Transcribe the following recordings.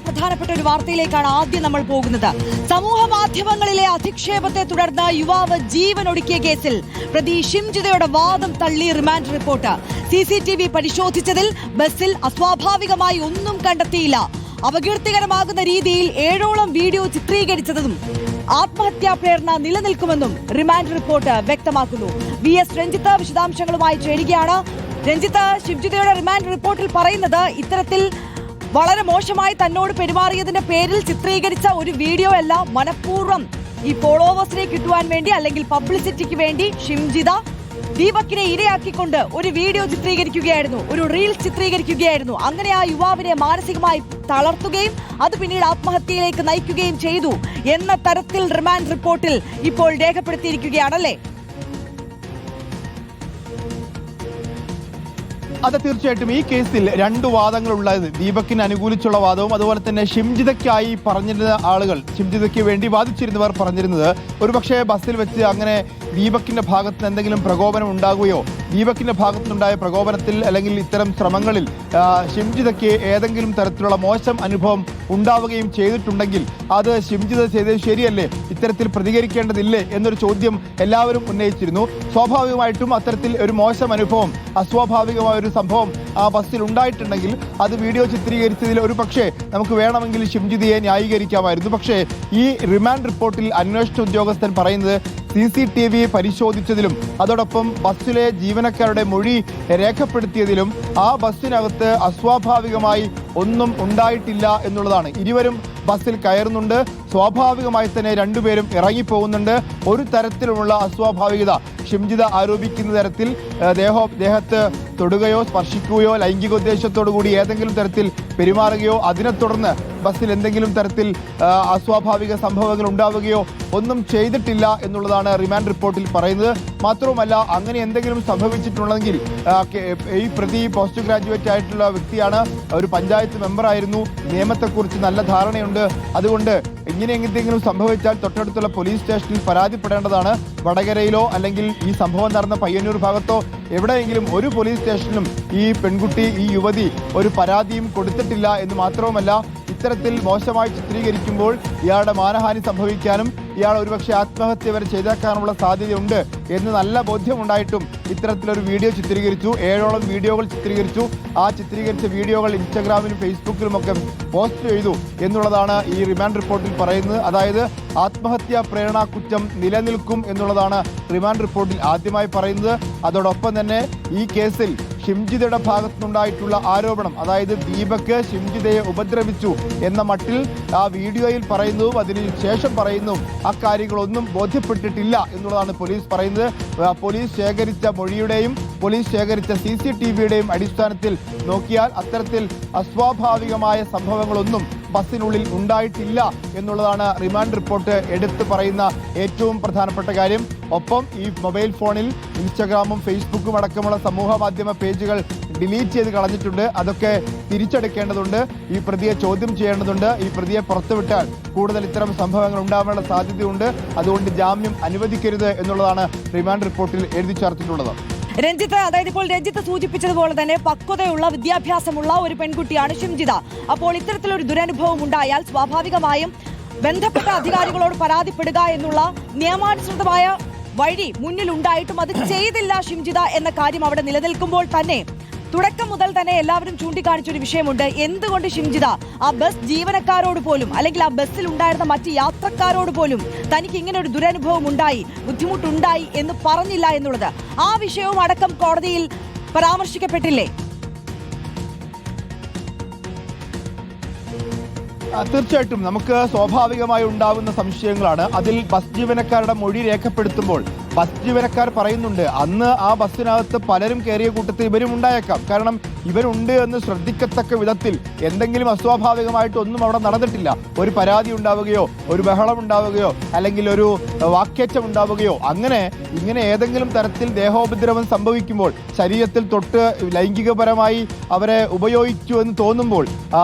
പ്രധാനപ്പെട്ട ഒരു വാർത്തയിലേക്കാണ് ആദ്യം നമ്മൾ പോകുന്നത്. സമൂഹ മാധ്യമങ്ങളിലെ അധിക്ഷേപത്തെ തുടർന്ന് യുവാവ് ജീവനൊടുക്കിയ കേസിൽ പ്രതി ഷിംജിതയുടെ വാദം തള്ളി റിമാൻഡ് റിപ്പോർട്ട്. CCTV പരിശോധിച്ചതിൽ ബസ്സിൽ അസ്വാഭാവികമായി ഒന്നും കണ്ടെത്തിയില്ല. അപകീർത്തികരമാകുന്ന രീതിയിൽ 7ഓളം വീഡിയോ ചിത്രീകരിച്ചതും ആത്മഹത്യാ പ്രേരണ നിലനിൽക്കുമെന്നും റിമാൻഡ് റിപ്പോർട്ട് വ്യക്തമാക്കുന്നു. VS രഞ്ജിത്ത് വിശദാംശങ്ങളുമായി ചേരുകയാണ്. രഞ്ജിത്ത്, ഷിംജിതയുടെ റിമാൻഡ് റിപ്പോർട്ടിൽ പറയുന്നത് ഇത്തരത്തിൽ വളരെ മോശമായി തന്നോട് പെരുമാറിയതിന്റെ പേരിൽ ചിത്രീകരിച്ച ഒരു വീഡിയോ അല്ല, മനഃപൂർവ്വം ഈ ഫോളോവേഴ്സിനെ കിട്ടുവാൻ വേണ്ടി അല്ലെങ്കിൽ പബ്ലിസിറ്റിക്ക് വേണ്ടി ഷിംജിത ദീപക്കിനെ ഇരയാക്കിക്കൊണ്ട് ഒരു വീഡിയോ ചിത്രീകരിക്കുകയായിരുന്നു, ഒരു റീൽസ് ചിത്രീകരിക്കുകയായിരുന്നു. അങ്ങനെ ആ യുവാവിനെ മാനസികമായി തളർത്തുകയും അത് പിന്നീട് ആത്മഹത്യയിലേക്ക് നയിക്കുകയും ചെയ്തു എന്ന തരത്തിൽ റിമാൻഡ് റിപ്പോർട്ടിൽ ഇപ്പോൾ രേഖപ്പെടുത്തിയിരിക്കുകയാണല്ലേ? അത് തീർച്ചയായിട്ടും ഈ കേസിൽ രണ്ട് വാദങ്ങളുള്ളത്. ദീപക്കിന് അനുകൂലിച്ചുള്ള വാദവും അതുപോലെ തന്നെ ഷിംജിതയ്ക്കായി പറഞ്ഞിരുന്ന ആളുകൾ, ഷിംജിതയ്ക്ക് വേണ്ടി വാദിച്ചിരുന്നവർ പറഞ്ഞിരുന്നത് ഒരുപക്ഷെ ബസ്സിൽ വെച്ച് അങ്ങനെ ദീപക്കിന്റെ ഭാഗത്ത് നിന്ന് എന്തെങ്കിലും പ്രകോപനം ഉണ്ടാകുകയോ ദീപക്കിന്റെ ഭാഗത്തുനിന്നുണ്ടായ പ്രകോപനത്തിൽ അല്ലെങ്കിൽ ഇത്തരം ശ്രമങ്ങളിൽ ഷിംജിതയ്ക്ക് ഏതെങ്കിലും തരത്തിലുള്ള മോശം അനുഭവം ഉണ്ടാവുകയും ചെയ്തിട്ടുണ്ടെങ്കിൽ അത് ഷിംജിത ചെയ്തത് ശരിയല്ലേ, ഇത്തരത്തിൽ പ്രതികരിക്കേണ്ടതില്ലേ എന്നൊരു ചോദ്യം എല്ലാവരും ഉന്നയിച്ചിരുന്നു. സ്വാഭാവികമായിട്ടും അത്തരത്തിൽ ഒരു മോശം അനുഭവം, അസ്വാഭാവികമായ ഒരു സംഭവം ആ ബസ്സിൽ ഉണ്ടായിട്ടുണ്ടെങ്കിൽ അത് വീഡിയോ ചിത്രീകരിച്ചതിൽ ഒരു പക്ഷേ നമുക്ക് വേണമെങ്കിൽ ഷിംജിതയെ ന്യായീകരിക്കാമായിരുന്നു. പക്ഷേ ഈ റിമാൻഡ് റിപ്പോർട്ടിൽ അന്വേഷണ ഉദ്യോഗസ്ഥൻ പറയുന്നത് CCTV പരിശോധിച്ചതിലും അതോടൊപ്പം ബസ്സിലെ ജീവനക്കാരുടെ മൊഴി രേഖപ്പെടുത്തിയതിലും ആ ബസ്സിനകത്ത് അസ്വാഭാവികമായി ഒന്നും ഉണ്ടായിട്ടില്ല എന്നുള്ളതാണ്. ഇരുവരും ബസ്സിൽ കയറുന്നുണ്ട്, സ്വാഭാവികമായി തന്നെ രണ്ടുപേരും ഇറങ്ങിപ്പോകുന്നുണ്ട്. ഒരു തരത്തിലുമുള്ള അസ്വാഭാവികത ഷിംജിത ആരോപിക്കുന്ന തരത്തിൽ ദേഹത്ത് തൊടുകയോ സ്പർശിക്കുകയോ ലൈംഗികോദ്ദേശത്തോടു കൂടി ഏതെങ്കിലും തരത്തിൽ പെരുമാറുകയോ അതിനെ തുടർന്ന് ബസ്സിൽ എന്തെങ്കിലും തരത്തിൽ അസ്വാഭാവിക സംഭവങ്ങൾ ഉണ്ടാവുകയോ ഒന്നും ചെയ്തിട്ടില്ല എന്നുള്ളതാണ് റിമാൻഡ് റിപ്പോർട്ടിൽ പറയുന്നത്. മാത്രവുമല്ല, അങ്ങനെ എന്തെങ്കിലും സംഭവിച്ചിട്ടുണ്ടെങ്കിൽ ഈ പ്രതി പോസ്റ്റ് ഗ്രാജുവേറ്റ് ആയിട്ടുള്ള വ്യക്തിയാണ്, ഒരു പഞ്ചായത്ത് മെമ്പറായിരുന്നു, നിയമത്തെക്കുറിച്ച് നല്ല ധാരണയുണ്ട്. അതുകൊണ്ട് ഇങ്ങനെ എന്തെങ്കിലും സംഭവിച്ചാൽ തൊട്ടടുത്തുള്ള പോലീസ് സ്റ്റേഷനിൽ പരാതിപ്പെടേണ്ടതാണ്. വടകരയിലോ അല്ലെങ്കിൽ ഈ സംഭവം നടന്ന പയ്യന്നൂർ ഭാഗത്തോ എവിടെയെങ്കിലും ഒരു പോലീസ് സ്റ്റേഷനിലും ഈ പെൺകുട്ടി, ഈ യുവതി ഒരു പരാതിയും കൊടുത്തിട്ടില്ല എന്ന് മാത്രവുമല്ല, ഇത്തരത്തിൽ മോശമായി ചിത്രീകരിക്കുമ്പോൾ ഇയാളുടെ മാനഹാനി സംഭവിക്കാനും ഇയാൾ ഒരുപക്ഷെ ആത്മഹത്യ വരെ ചെയ്തേക്കാനുള്ള സാധ്യതയുണ്ട് എന്ന് നല്ല ബോധ്യമുണ്ടായിട്ടും ഇത്തരത്തിലൊരു വീഡിയോ ചിത്രീകരിച്ചു. 7ഓളം വീഡിയോകൾ ചിത്രീകരിച്ചു. ആ ചിത്രീകരിച്ച വീഡിയോകൾ ഇൻസ്റ്റഗ്രാമിലും ഫേസ്ബുക്കിലുമൊക്കെ പോസ്റ്റ് ചെയ്തു എന്നുള്ളതാണ് ഈ റിമാൻഡ് റിപ്പോർട്ടിൽ പറയുന്നത്. അതായത് ആത്മഹത്യാ പ്രേരണ കുറ്റം നിലനിൽക്കും എന്നുള്ളതാണ് റിമാൻഡ് റിപ്പോർട്ടിൽ ആദ്യമായി പറയുന്നത്. അതോടൊപ്പം തന്നെ ഈ കേസിൽ ഷിംജിതയുടെ ഭാഗത്തുനിന്നുണ്ടായിട്ടുള്ള ആരോപണം, അതായത് ദീപക് ഷിംജിതയെ ഉപദ്രവിച്ചു എന്ന മട്ടിൽ ആ വീഡിയോയിൽ പറയുന്നതും അതിന് ശേഷം പറയുന്നു അക്കാര്യങ്ങളൊന്നും ബോധ്യപ്പെട്ടിട്ടില്ല എന്നുള്ളതാണ് പോലീസ് പറയുന്നത്. പോലീസ് ശേഖരിച്ച മൊഴിയുടെയും പോലീസ് ശേഖരിച്ച CCTVയുടെയും അടിസ്ഥാനത്തിൽ നോക്കിയാൽ അത്തരത്തിൽ അസ്വാഭാവികമായ സംഭവങ്ങളൊന്നും ബസ്സിനുള്ളിൽ ഉണ്ടായിട്ടില്ല എന്നുള്ളതാണ് റിമാൻഡ് റിപ്പോർട്ട് എടുത്തു പറയുന്ന ഏറ്റവും പ്രധാനപ്പെട്ട കാര്യം. ഒപ്പം ഈ മൊബൈൽ ഫോണിൽ ഇൻസ്റ്റഗ്രാമും ഫേസ്ബുക്കും അടക്കമുള്ള സമൂഹ മാധ്യമ പേജുകൾ ഡിലീറ്റ് ചെയ്ത് കളഞ്ഞിട്ടുണ്ട്. അതൊക്കെ തിരിച്ചെടുക്കേണ്ടതുണ്ട്. ഈ പ്രതിയെ ചോദ്യം ചെയ്യേണ്ടതുണ്ട്. ഈ പ്രതിയെ പുറത്തുവിട്ടാൽ കൂടുതൽ ഇത്തരം സംഭവങ്ങൾ ഉണ്ടാവാനുള്ള സാധ്യതയുണ്ട്. അതുകൊണ്ട് ജാമ്യം അനുവദിക്കരുത് എന്നുള്ളതാണ് റിമാൻഡ് റിപ്പോർട്ടിൽ എഴുതി ചേർത്തിട്ടുള്ളത്. രഞ്ജിത്ത്, അതായത് ഇപ്പോൾ രഞ്ജിത്ത് സൂചിപ്പിച്ചതുപോലെ തന്നെ പക്വതയുള്ള വിദ്യാഭ്യാസമുള്ള ഒരു പെൺകുട്ടിയാണ് ഷിംജിത. അപ്പോൾ ഇത്തരത്തിലൊരു ദുരനുഭവം ഉണ്ടായാൽ സ്വാഭാവികമായും ബന്ധപ്പെട്ട അധികാരികളോട് പരാതിപ്പെടുക എന്നുള്ള നിയമാനുസൃതമായ വഴി മുന്നിലുണ്ടായിട്ടും അത് ചെയ്തില്ല ഷിംജിത എന്ന കാര്യം അവിടെ നിലനിൽക്കുമ്പോൾ തന്നെ തുടക്കം മുതൽ തന്നെ എല്ലാവരും ചൂണ്ടിക്കാണിച്ചൊരു വിഷയമുണ്ട്. എന്തുകൊണ്ട് ഷിംജിത ആ ബസ് ജീവനക്കാരോട് പോലും അല്ലെങ്കിൽ ആ ബസ്സിൽ ഉണ്ടായിരുന്ന മറ്റ് യാത്രക്കാരോട് പോലും തനിക്ക് ഇങ്ങനെ ഒരു ദുരനുഭവം ഉണ്ടായി, ബുദ്ധിമുട്ടുണ്ടായി എന്ന് പറഞ്ഞില്ല എന്നുള്ളത്. ആ വിഷയവും അടക്കം കോടതിയിൽ പരാമർശിക്കപ്പെട്ടില്ലേ? തീർച്ചയായിട്ടും നമുക്ക് സ്വാഭാവികമായി ഉണ്ടാകുന്ന സംശയങ്ങളാണ്. അതിൽ ബസ് ജീവനക്കാരുടെ മൊഴി രേഖപ്പെടുത്തുമ്പോൾ ബസ് ജീവനക്കാർ പറയുന്നുണ്ട് അന്ന് ആ ബസ്സിനകത്ത് പലരും കയറിയ കൂട്ടത്തിൽ ഇവരും ഉണ്ടായേക്കാം. കാരണം ഇവരുണ്ട് എന്ന് ശ്രദ്ധിക്കത്തക്ക വിധത്തിൽ എന്തെങ്കിലും അസ്വാഭാവികമായിട്ടൊന്നും അവിടെ നടന്നിട്ടില്ല. ഒരു പരാതി ഉണ്ടാവുകയോ ഒരു ബഹളം ഉണ്ടാവുകയോ അല്ലെങ്കിൽ ഒരു വാക്കേറ്റം ഉണ്ടാവുകയോ ഇങ്ങനെ ഏതെങ്കിലും തരത്തിൽ ദേഹോപദ്രവം സംഭവിക്കുമ്പോൾ ശരീരത്തിൽ തൊട്ട് ലൈംഗികപരമായി അവരെ ഉപയോഗിച്ചു എന്ന് തോന്നുമ്പോൾ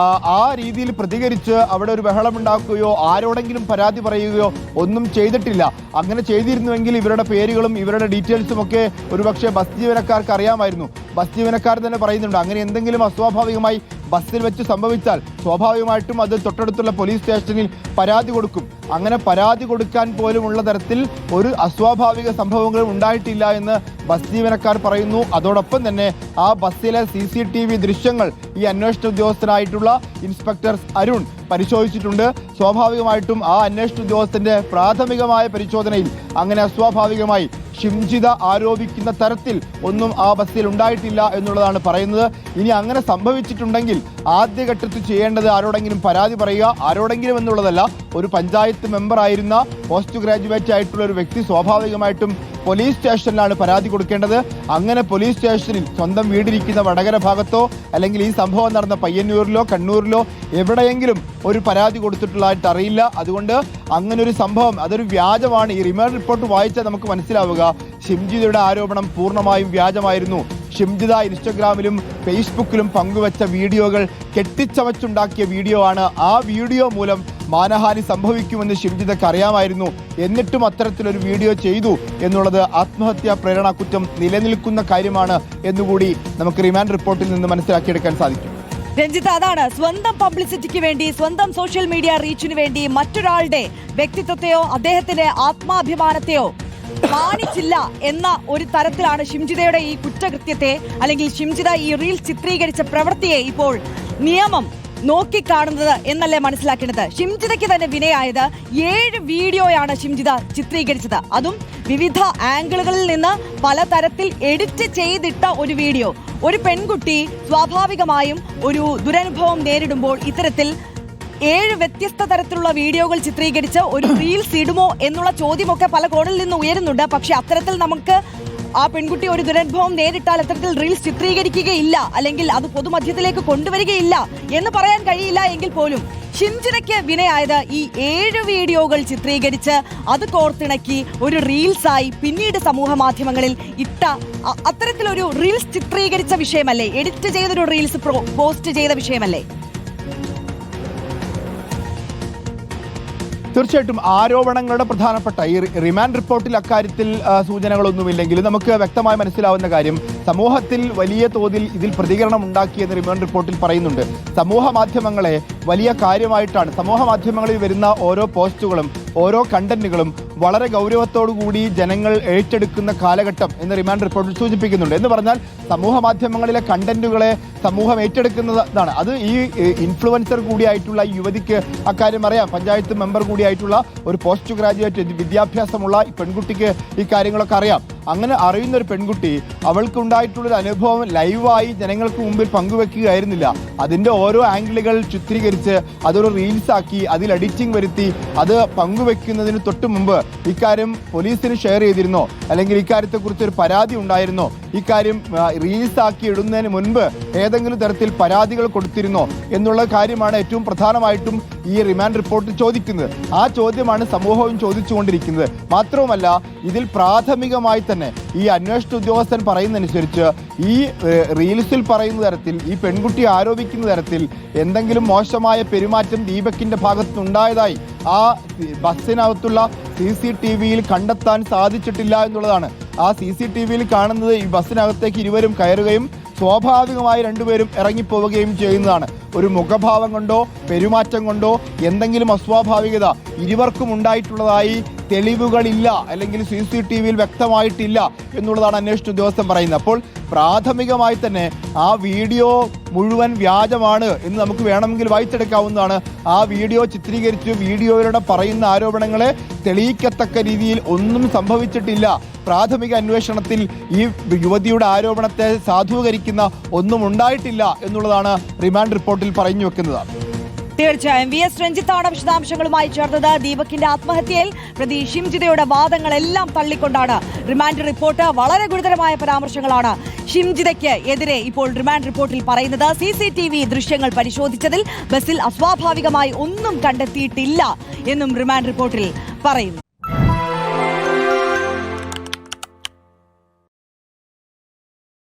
ആ രീതിയിൽ പ്രതികരിച്ച് അവിടെ ഒരു ബഹളം ഉണ്ടാക്കുകയോ ആരോടെങ്കിലും പരാതി പറയുകയോ ഒന്നും ചെയ്തിട്ടില്ല. അങ്ങനെ ചെയ്തിരുന്നുവെങ്കിൽ ഇവരുടെ പേരുകളും ഇവരുടെ ഡീറ്റെയിൽസും ഒക്കെ ഒരുപക്ഷെ ബസ് ജീവനക്കാർക്ക് അറിയാമായിരുന്നു. ബസ് ജീവനക്കാർ തന്നെ പറയുന്നുണ്ട്. അങ്ങനെ എന്തെങ്കിലും അസ്വാഭാവികമായി ബസ്സിൽ വെച്ച് സംഭവിച്ചാൽ സ്വാഭാവികമായിട്ടും അത് തൊട്ടടുത്തുള്ള പോലീസ് സ്റ്റേഷനിൽ പരാതി കൊടുക്കും. അങ്ങനെ പരാതി കൊടുക്കാൻ പോലുമുള്ള തരത്തിൽ ഒരു അസ്വാഭാവിക സംഭവങ്ങളും ഉണ്ടായിട്ടില്ല എന്ന് ബസ് ജീവനക്കാർ പറയുന്നു. അതോടൊപ്പം തന്നെ ആ ബസ്സിലെ CCTV ദൃശ്യങ്ങൾ ഈ അന്വേഷണ ഉദ്യോഗസ്ഥനായിട്ടുള്ള ഇൻസ്പെക്ടർ അരുൺ പരിശോധിച്ചിട്ടുണ്ട്. സ്വാഭാവികമായിട്ടും ആ അന്വേഷണ ഉദ്യോഗസ്ഥന്റെ പ്രാഥമികമായ പരിശോധനയിൽ അങ്ങനെ അസ്വാഭാവികമായി ഷിംജിത ആരോപിക്കുന്ന തരത്തിൽ ഒന്നും ആ ബസ്സിൽ ഉണ്ടായിട്ടില്ല എന്നുള്ളതാണ് പറയുന്നത്. ഇനി അങ്ങനെ സംഭവിച്ചിട്ടുണ്ടെങ്കിൽ ആദ്യഘട്ടത്തിൽ ചെയ്യേണ്ടത് ആരോടെങ്കിലും പരാതി പറയുക. ആരോടെങ്കിലും എന്നുള്ളതല്ല, ഒരു പഞ്ചായത്ത് മെമ്പർ ആയിരുന്ന പോസ്റ്റ് ഗ്രാജുവേറ്റ് ആയിട്ടുള്ള ഒരു വ്യക്തി സ്വാഭാവികമായിട്ടും പോലീസ് സ്റ്റേഷനിലാണ് പരാതി കൊടുക്കേണ്ടത്. അങ്ങനെ പോലീസ് സ്റ്റേഷനിൽ സ്വന്തം വീടിരിക്കുന്ന വടകര ഭാഗത്തോ അല്ലെങ്കിൽ ഈ സംഭവം നടന്ന പയ്യന്നൂരിലോ കണ്ണൂരിലോ എവിടെയെങ്കിലും ഒരു പരാതി കൊടുത്തിട്ടുള്ളതായിട്ട് അറിയില്ല. അതുകൊണ്ട് അങ്ങനൊരു സംഭവം അതൊരു വ്യാജമാണ്. ഈ റിമാൻഡ് റിപ്പോർട്ട് വായിച്ചാൽ നമുക്ക് മനസ്സിലാവുക ഷിംജിതയുടെ ആരോപണം പൂർണ്ണമായും വ്യാജമായിരുന്നു. ഷിംജിത ഇൻസ്റ്റഗ്രാമിലും ഫേസ്ബുക്കിലും പങ്കുവച്ച വീഡിയോകൾ കെട്ടിച്ചവച്ചുണ്ടാക്കിയ വീഡിയോ ആണ്. ആ വീഡിയോ മൂലം മാനഹാനി സംഭവിക്കുമെന്ന് ഷിംജിതയ്ക്ക് അറിയാമായിരുന്നു. എന്നിട്ടും അത്തരത്തിലൊരു വീഡിയോ ചെയ്തു എന്നുള്ളത് ആത്മഹത്യാ പ്രേരണ കുറ്റം നിലനിൽക്കുന്ന കാര്യമാണ് എന്നുകൂടി നമുക്ക് റിമാൻഡ് റിപ്പോർട്ടിൽ നിന്ന് മനസ്സിലാക്കിയെടുക്കാൻ സാധിക്കും. രഞ്ജിത്ത്, അതാണ് സ്വന്തം പബ്ലിസിറ്റിക്ക് വേണ്ടി, സ്വന്തം സോഷ്യൽ മീഡിയ റീച്ചിന് വേണ്ടി മറ്റൊരാളുടെ വ്യക്തിത്വത്തെയോ അദ്ദേഹത്തിന്റെ ആത്മാഭിമാനത്തെയോ മാനിച്ചില്ല എന്ന ഒരു തരത്തിലാണ് ഷിംജിതയുടെ ഈ കുറ്റകൃത്യത്തെ അല്ലെങ്കിൽ ഷിംജിത ഈ റീൽ ചിത്രീകരിച്ച പ്രവൃത്തിയെ ഇപ്പോൾ നിയമം നോക്കിക്കാണുന്നത് എന്നല്ലേ മനസ്സിലാക്കേണ്ടത്. ഷിംജിതയ്ക്ക് തന്നെ വിനയായത് 7 വീഡിയോയാണ് ഷിംജിത ചിത്രീകരിച്ചത്. അതും വിവിധ ആംഗിളുകളിൽ നിന്ന് പലതരത്തിൽ എഡിറ്റ് ചെയ്തിട്ട ഒരു വീഡിയോ. ഒരു പെൺകുട്ടി സ്വാഭാവികമായും ഒരു ദുരനുഭവം നേരിടുമ്പോൾ ഇത്തരത്തിൽ 7 വ്യത്യസ്ത തരത്തിലുള്ള വീഡിയോകൾ ചിത്രീകരിച്ച് ഒരു റീൽസ് ഇടുമോ എന്നുള്ള ചോദ്യമൊക്കെ പല കോണിൽ നിന്ന് ഉയരുന്നുണ്ട്. പക്ഷെ അത്തരത്തിൽ നമുക്ക് ആ പെൺകുട്ടി ഒരു ദുരനുഭവം നേരിട്ടാൽ അത്തരത്തിൽ റീൽസ് ചിത്രീകരിക്കുകയില്ല, അല്ലെങ്കിൽ അത് പൊതുമധ്യത്തിലേക്ക് കൊണ്ടുവരികയില്ല എന്ന് പറയാൻ കഴിയില്ല. എങ്കിൽ പോലും ഷിംജിതയ്ക്ക് വിനയായത് ഈ 7 വീഡിയോകൾ ചിത്രീകരിച്ച് അത് കോർത്തിണക്കി ഒരു റീൽസായി പിന്നീട് സമൂഹ മാധ്യമങ്ങളിൽ ഇട്ട അത്തരത്തിലൊരു റീൽസ് ചിത്രീകരിച്ച വിഷയമല്ലേ, എഡിറ്റ് ചെയ്തൊരു റീൽസ് പോസ്റ്റ് ചെയ്ത വിഷയമല്ലേ? തീർച്ചയായിട്ടും ആരോപണങ്ങളുടെ പ്രധാനപ്പെട്ട ഈ റിമാൻഡ് റിപ്പോർട്ടിൽ അക്കാര്യത്തിൽ സൂചനകളൊന്നുമില്ലെങ്കിലും നമുക്ക് വ്യക്തമായി മനസ്സിലാവുന്ന കാര്യം സമൂഹത്തിൽ വലിയ തോതിൽ ഇതിൽ പ്രതികരണം ഉണ്ടാക്കിയെന്ന് റിമാൻഡ് റിപ്പോർട്ടിൽ പറയുന്നുണ്ട്. സമൂഹ മാധ്യമങ്ങളെ വലിയ കാര്യമായിട്ടാണ്, സമൂഹ മാധ്യമങ്ങളിൽ വരുന്ന ഓരോ പോസ്റ്റുകളും ഓരോ കണ്ടന്റുകളും വളരെ ഗൗരവത്തോടുകൂടി ജനങ്ങൾ ഏറ്റെടുക്കുന്ന കാലഘട്ടം എന്ന് റിമാൻഡ് റിപ്പോർട്ടിൽ സൂചിപ്പിക്കുന്നുണ്ട്. എന്ന് പറഞ്ഞാൽ സമൂഹ മാധ്യമങ്ങളിലെ കണ്ടന്റുകളെ സമൂഹം ഏറ്റെടുക്കുന്നതാണ്. അത് ഈ ഇൻഫ്ലുവൻസർ കൂടിയായിട്ടുള്ള ഈ യുവതിക്ക് അക്കാര്യം അറിയാം. പഞ്ചായത്ത് മെമ്പർ കൂടിയായിട്ടുള്ള ഒരു പോസ്റ്റ് ഗ്രാജുവേറ്റ് വിദ്യാഭ്യാസമുള്ള ഈ പെൺകുട്ടിക്ക് ഈ കാര്യങ്ങളൊക്കെ അറിയാം. അങ്ങനെ അറിയുന്ന ഒരു പെൺകുട്ടി അവൾക്കുണ്ടായിട്ടുള്ളൊരു അനുഭവം ലൈവായി ജനങ്ങൾക്ക് മുമ്പിൽ പങ്കുവെക്കുകയായിരുന്നില്ല. അതിൻ്റെ ഓരോ ആംഗിളുകൾ ചിത്രീകരിച്ച് അതൊരു റീൽസാക്കി അതിൽ എഡിറ്റിംഗ് വരുത്തി അത് പങ്കുവെക്കുന്നതിന് തൊട്ട് മുമ്പ് ഇക്കാര്യം പോലീസിന് ഷെയർ ചെയ്തിരുന്നോ, അല്ലെങ്കിൽ ഇക്കാര്യത്തെക്കുറിച്ച് ഒരു പരാതി ഉണ്ടായിരുന്നോ, ഇക്കാര്യം റീൽസാക്കി ഇടുന്നതിന് മുൻപ് ഏതെങ്കിലും തരത്തിൽ പരാതികൾ കൊടുത്തിരുന്നോ എന്നുള്ള കാര്യമാണ് ഏറ്റവും പ്രധാനമായിട്ടും ഈ റിമാൻഡ് റിപ്പോർട്ട് ചോദിക്കുന്നത്. ആ ചോദ്യമാണ് സമൂഹവും ചോദിച്ചുകൊണ്ടിരിക്കുന്നത്. മാത്രവുമല്ല, ഇതിൽ പ്രാഥമികമായി തന്നെ ഈ അന്വേഷണ ഉദ്യോഗസ്ഥൻ പറയുന്നതനുസരിച്ച് ഈ റീൽസിൽ പറയുന്ന തരത്തിൽ, ഈ പെൺകുട്ടി ആരോപിക്കുന്ന തരത്തിൽ എന്തെങ്കിലും മോശമായ പെരുമാറ്റം ദീപകിന്റെ ഭാഗത്തുനിന്നുണ്ടായതായി ആ ബസ്സിനകത്തുള്ള CCTVയിൽ കണ്ടെത്താൻ സാധിച്ചിട്ടില്ല എന്നുള്ളതാണ്. ആ CCTVയിൽ കാണുന്നത് ഈ ബസ്സിനകത്തേക്ക് ഇരുവരും കയറുകയും സ്വാഭാവികമായി രണ്ടുപേരും ഇറങ്ങിപ്പോവുകയും ചെയ്യുന്നതാണ്. ഒരു മുഖഭാവം കൊണ്ടോ പെരുമാറ്റം കൊണ്ടോ എന്തെങ്കിലും അസ്വാഭാവികത ഇരുവർക്കും ഉണ്ടായിട്ടുള്ളതായി തെളിവുകളില്ല, അല്ലെങ്കിൽ CCTVയിൽ വ്യക്തമായിട്ടില്ല എന്നുള്ളതാണ് അന്വേഷണ ഉദ്യോഗസ്ഥൻ പറയുന്നത്. അപ്പോൾ പ്രാഥമികമായി തന്നെ ആ വീഡിയോ മുഴുവൻ വ്യാജമാണ് എന്ന് നമുക്ക് വേണമെങ്കിൽ വായിച്ചെടുക്കാവുന്നതാണ്. ആ വീഡിയോ ചിത്രീകരിച്ച് വീഡിയോയിലൂടെ പറയുന്ന ആരോപണങ്ങളെ തെളിയിക്കത്തക്ക രീതിയിൽ ഒന്നും സംഭവിച്ചിട്ടില്ല. പ്രാഥമിക അന്വേഷണത്തിൽ ഈ യുവതിയുടെ ആരോപണത്തെ സാധൂകരിക്കുന്ന ഒന്നും ഉണ്ടായിട്ടില്ല എന്നുള്ളതാണ് റിമാൻഡ് റിപ്പോർട്ടിൽ പറഞ്ഞു വെക്കുന്നത്. തീർച്ചയായും VS രഞ്ജിത്താണ് വിശദാംശങ്ങളുമായി ചേർത്തത്. ദീപകിന്റെ ആത്മഹത്യയിൽ പ്രതി ഷിംജിതയുടെ വാദങ്ങളെല്ലാം തള്ളിക്കൊണ്ടാണ് റിമാൻഡ് റിപ്പോർട്ട്. വളരെ ഗുരുതരമായ പരാമർശങ്ങളാണ് ഷിംജിതയ്ക്ക് എതിരെ ഇപ്പോൾ റിമാൻഡ് റിപ്പോർട്ടിൽ പറയുന്നത്. CCTV ദൃശ്യങ്ങൾ പരിശോധിച്ചതിൽ ബസ്സിൽ അസ്വാഭാവികമായി ഒന്നും കണ്ടെത്തിയിട്ടില്ല എന്നും റിമാൻഡ് റിപ്പോർട്ടിൽ പറയുന്നു.